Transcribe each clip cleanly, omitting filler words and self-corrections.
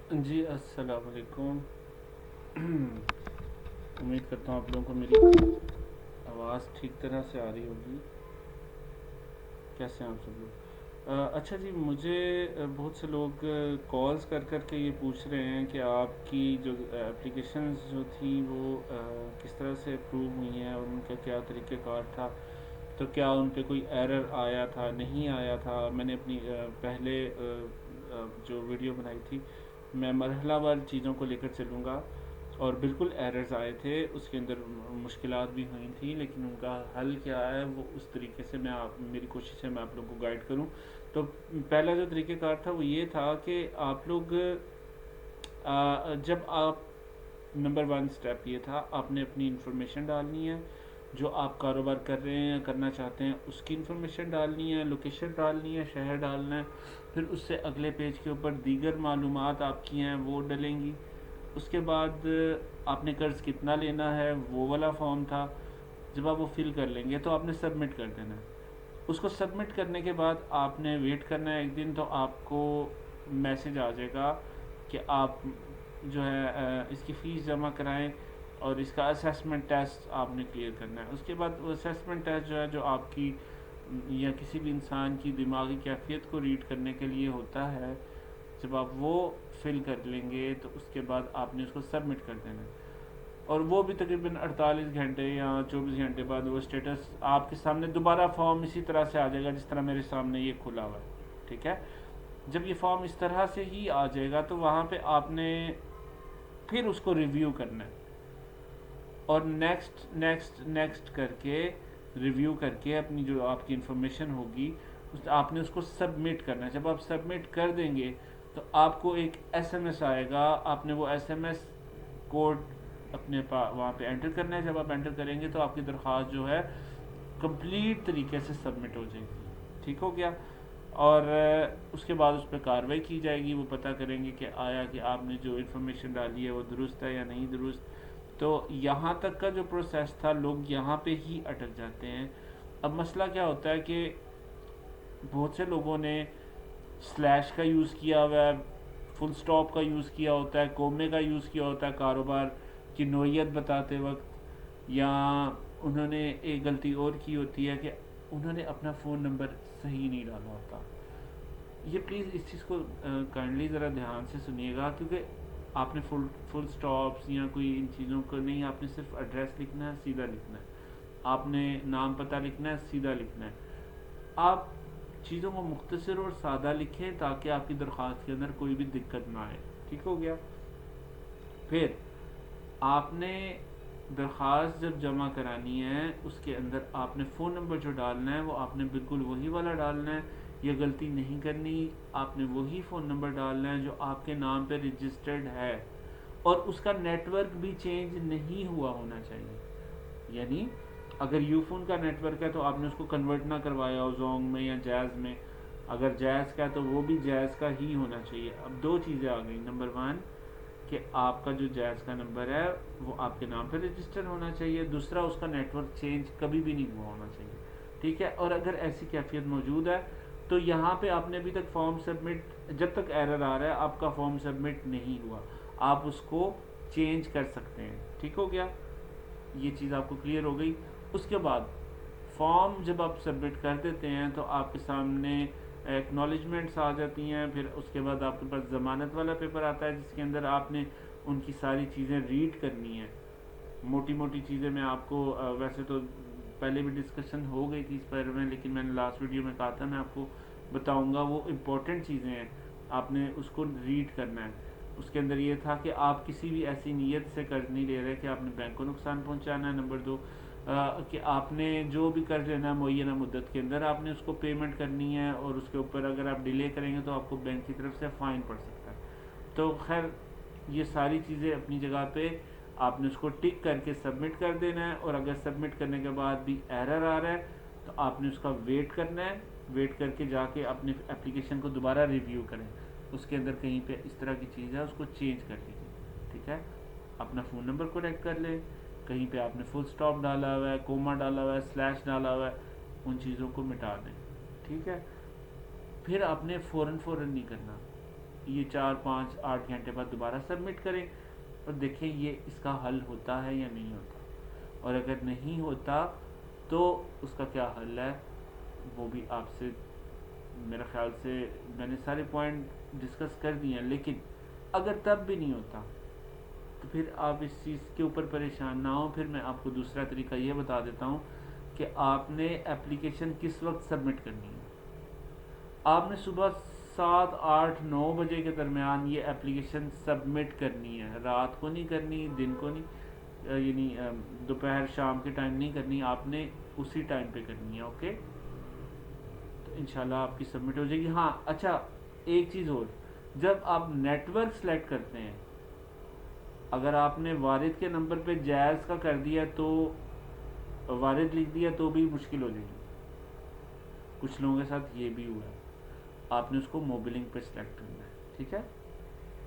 जी अस्सलाम वालेकुम। उम्मीद करता हूँ आप लोगों को मेरी आवाज़ ठीक तरह से आ रही होगी। कैसे हैं आप सब लोग? अच्छा जी, मुझे बहुत से लोग कॉल्स कर कर के ये पूछ रहे हैं कि आपकी जो एप्लीकेशंस जो थी वो किस तरह से अप्रूव हुई हैं और उनका क्या तरीक़ेकार था। तो क्या उन पे कोई एरर आया था, नहीं आया था? मैंने अपनी पहले जो वीडियो बनाई थी, मैं मरहलावार चीज़ों को लेकर चलूँगा। और बिल्कुल एरर्स आए थे, उसके अंदर मुश्किलात भी हुई थी, लेकिन उनका हल क्या है वो उस तरीके से मेरी कोशिश है मैं आप लोगों को गाइड करूं। तो पहला जो तरीक़ेकार था वो ये था कि आप लोग जब आप नंबर वन स्टेप ये था, आपने अपनी इन्फॉर्मेशन डालनी है, जो आप कारोबार कर रहे हैं करना चाहते हैं उसकी इन्फॉर्मेशन डालनी है, लोकेशन डालनी है, शहर डालना है। फिर उससे अगले पेज के ऊपर दीगर मालूमात आपकी हैं वो डलेंगी। उसके बाद आपने कर्ज़ कितना लेना है वो वाला फॉर्म था। जब आप वो फिल कर लेंगे तो आपने सबमिट कर देना है। उसको सबमिट करने के बाद आपने वेट करना है एक दिन, तो आपको मैसेज आ जाएगा कि आप जो है इसकी फ़ीस जमा कराएं और इसका असेसमेंट टेस्ट आपने क्लियर करना है। उसके बाद वो असेसमेंट टेस्ट जो है, जो आपकी या किसी भी इंसान की दिमागी कैफियत को रीड करने के लिए होता है, जब आप वो फिल कर लेंगे तो उसके बाद आपने उसको सबमिट कर देना है। और वो भी तकरीबन 48 घंटे या 24 घंटे बाद वो स्टेटस आपके सामने दोबारा फॉर्म इसी तरह से आ जाएगा जिस तरह मेरे सामने ये खुला हुआ है। ठीक है? जब ये फॉर्म इस तरह से ही आ जाएगा तो वहाँ पे आपने फिर उसको रिव्यू करना है और नेक्स्ट नेक्स्ट नेक्स्ट करके रिव्यू करके अपनी जो आपकी इन्फॉर्मेशन होगी आपने उसको सबमिट करना है। जब आप सबमिट कर देंगे तो आपको एक एसएमएस आएगा, आपने वो एसएमएस कोड अपने वहाँ पे एंटर करना है। जब आप एंटर करेंगे तो आपकी दरख्वास्त जो है कंप्लीट तरीके से सबमिट हो जाएगी। ठीक हो गया? और उसके बाद उस पर कार्रवाई की जाएगी। वो पता करेंगे कि आया कि आपने जो इन्फॉर्मेशन डाली है वो दुरुस्त है या नहीं दुरुस्त। तो यहाँ तक का जो प्रोसेस था, लोग यहाँ पे ही अटक जाते हैं। अब मसला क्या होता है कि बहुत से लोगों ने स्लैश का यूज़ किया हुआ है, फुल स्टॉप का यूज़ किया होता है, कोमे का यूज़ किया होता है कारोबार की नोयत बताते वक्त, या उन्होंने एक गलती और की होती है कि उन्होंने अपना फ़ोन नंबर सही नहीं डाला होता। ये प्लीज़ इस चीज़ को काइंडली ज़रा ध्यान से सुनिएगा, क्योंकि आपने फुल स्टॉप्स या कोई इन चीज़ों को नहीं, आपने सिर्फ एड्रेस लिखना है, सीधा लिखना है। आपने नाम पता लिखना है, सीधा लिखना है। आप चीज़ों को मुख्तसर और सादा लिखें ताकि आपकी दरख्वास्त के अंदर कोई भी दिक्कत ना आए। ठीक हो गया? फिर आपने दरख्वास्त जब जमा करानी है उसके अंदर आपने फ़ोन नंबर जो डालना है वो आपने बिल्कुल वही वाला डालना है। ये गलती नहीं करनी, आपने वही फ़ोन नंबर डालना है जो आपके नाम पे रजिस्टर्ड है, और उसका नेटवर्क भी चेंज नहीं हुआ होना चाहिए। यानी अगर यूफोन का नेटवर्क है तो आपने उसको कन्वर्ट ना करवाया हो जोंग में या जैज़ में। अगर जैज़ का है तो वो भी जैज़ का ही होना चाहिए। अब दो चीज़ें आ गई। नंबर वन कि आपका जो जैज़ का नंबर है वो आपके नाम पर रजिस्टर होना चाहिए। दूसरा, उसका नेटवर्क चेंज कभी भी नहीं हुआ होना चाहिए। ठीक है? और अगर ऐसी कैफियत मौजूद है तो यहाँ पे आपने अभी तक फॉर्म सबमिट, जब तक एरर आ रहा है आपका फॉर्म सबमिट नहीं हुआ, आप उसको चेंज कर सकते हैं। ठीक हो गया? ये चीज़ आपको क्लियर हो गई। उसके बाद फॉर्म जब आप सबमिट कर देते हैं तो आपके सामने एक्नॉलेजमेंट्स आ जाती हैं। फिर उसके बाद आपके पास ज़मानत वाला पेपर आता है जिसके अंदर आपने उनकी सारी चीज़ें रीड करनी है। मोटी मोटी चीज़ें मैं आपको वैसे तो पहले भी डिस्कशन हो गई थी इस बारे में, लेकिन मैंने लास्ट वीडियो में कहा था मैं आपको बताऊंगा। वो इम्पोर्टेंट चीज़ें हैं, आपने उसको रीड करना है। उसके अंदर ये था कि आप किसी भी ऐसी नीयत से कर्ज नहीं ले रहे कि आपने बैंक को नुकसान पहुंचाना है। नंबर दो, कि आपने जो भी कर्ज लेना है मुअय्यना मुद्दत के अंदर आपने उसको पेमेंट करनी है, और उसके ऊपर अगर आप डिले करेंगे तो आपको बैंक की तरफ से फ़ाइन पड़ सकता है। तो खैर ये सारी चीज़ें अपनी जगह पे, आपने उसको टिक करके सबमिट कर देना है। और अगर सबमिट करने के बाद भी एरर आ रहा है तो आपने उसका वेट करना है। वेट करके जाके अपने एप्लीकेशन को दोबारा रिव्यू करें। उसके अंदर कहीं पे इस तरह की चीज़ है उसको चेंज कर लीजिए। ठीक है? अपना फ़ोन नंबर करेक्ट कर लें। कहीं पे आपने फुल स्टॉप डाला हुआ है, कोमा डाला हुआ है, स्लैश डाला हुआ है, उन चीज़ों को मिटा दें। ठीक है? फिर आपने फ़ौरन नहीं करना। یہ 4 5 8 گھنٹے بعد دوبارہ سبمٹ کریں اور دیکھیں یہ اس کا حل ہوتا ہے یا نہیں ہوتا، اور اگر نہیں ہوتا تو اس کا کیا حل ہے وہ بھی آپ سے، میرے خیال سے میں نے سارے پوائنٹ ڈسکس کر دیے ہیں. لیکن اگر تب بھی نہیں ہوتا تو پھر آپ اس چیز کے اوپر پریشان نہ ہوں. پھر میں آپ کو دوسرا طریقہ یہ بتا دیتا ہوں کہ آپ نے اپلیکیشن کس وقت سبمٹ کرنی ہے. آپ نے صبح 7 8 9 بجے کے درمیان یہ اپلیکیشن سبمٹ کرنی ہے، رات کو نہیں کرنی، دن کو نہیں، یعنی دوپہر شام کے ٹائم نہیں کرنی، آپ نے اسی ٹائم پہ کرنی ہے. اوکے، تو انشاءاللہ آپ کی سبمٹ ہو جائے گی. ہاں اچھا، ایک چیز اور، جب آپ نیٹ ورک سلیکٹ کرتے ہیں، اگر آپ نے وارد کے نمبر پہ جائز کا کر دیا تو وارد لکھ دیا تو بھی مشکل ہو جائے گی. کچھ لوگوں کے ساتھ یہ بھی ہوا ہے. آپ نے اس کو موبی لنک پہ سلیکٹ کرنا ہے، ٹھیک ہے،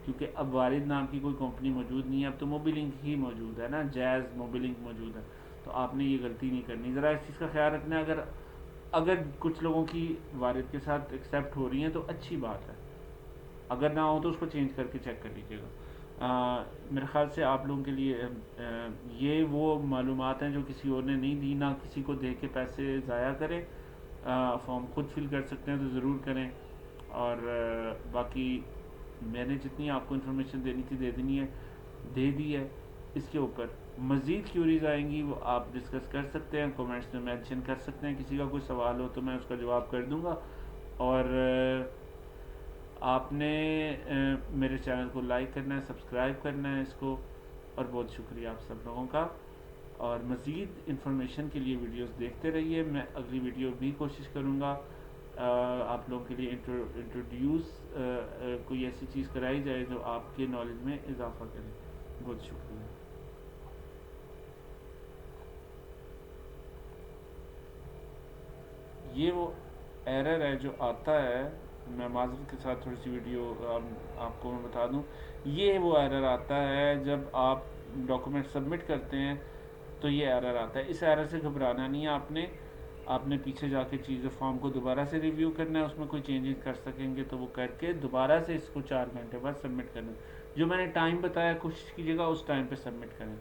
کیونکہ اب وارد نام کی کوئی کمپنی موجود نہیں ہے، اب تو موبی لنک ہی موجود ہے نا، جائز موبی لنک موجود ہے. تو آپ نے یہ غلطی نہیں کرنی، ذرا اس چیز کا خیال رکھنا ہے. اگر کچھ لوگوں کی وارد کے ساتھ ایکسیپٹ ہو رہی ہیں تو اچھی بات ہے، اگر نہ ہو تو اس کو چینج کر کے چیک کر لیجیے گا. میرے خیال سے آپ لوگوں کے لیے یہ وہ معلومات ہیں جو کسی اور نے نہیں دی. نہ کسی کو دے کے پیسے ضائع کریں، فارم خود فل کر سکتے ہیں تو ضرور کریں. اور باقی میں نے جتنی آپ کو انفارمیشن دینی تھی دے دی ہے. اس کے اوپر مزید کیوریز آئیں گی وہ آپ ڈسکس کر سکتے ہیں، کومنٹس میں مینشن کر سکتے ہیں. کسی کا کوئی سوال ہو تو میں اس کا جواب کر دوں گا. اور آپ نے میرے چینل کو لائک کرنا ہے، سبسکرائب کرنا ہے اس کو. اور بہت شکریہ آپ سب لوگوں کا. اور مزید انفارمیشن کے لیے ویڈیوز دیکھتے رہیے. میں اگلی ویڈیو بھی کوشش کروں گا آپ لوگوں کے لیے انٹروڈیوس کوئی ایسی چیز کرائی جائے جو آپ کے نالج میں اضافہ کرے. بہت شکریہ. یہ وہ ایرر ہے جو آتا ہے، میں معذرت کے ساتھ تھوڑی سی ویڈیو آپ کو میں بتا دوں. یہ وہ ایرر آتا ہے جب آپ ڈاکومنٹ سبمٹ کرتے ہیں تو یہ ایرر آتا ہے. اس ایرر سے گھبرانا نہیں ہے. آپ نے پیچھے جا کے چیزیں فارم کو دوبارہ سے ریویو کرنا ہے. اس میں کوئی چینجز کر سکیں گے تو وہ کر کے دوبارہ سے اس کو 4 گھنٹے بعد سبمٹ کرنا ہے. جو میں نے ٹائم بتایا کوشش کیجیے گا اس ٹائم پہ سبمٹ کریں.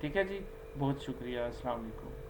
ٹھیک ہے جی، بہت شکریہ. السلام علیکم.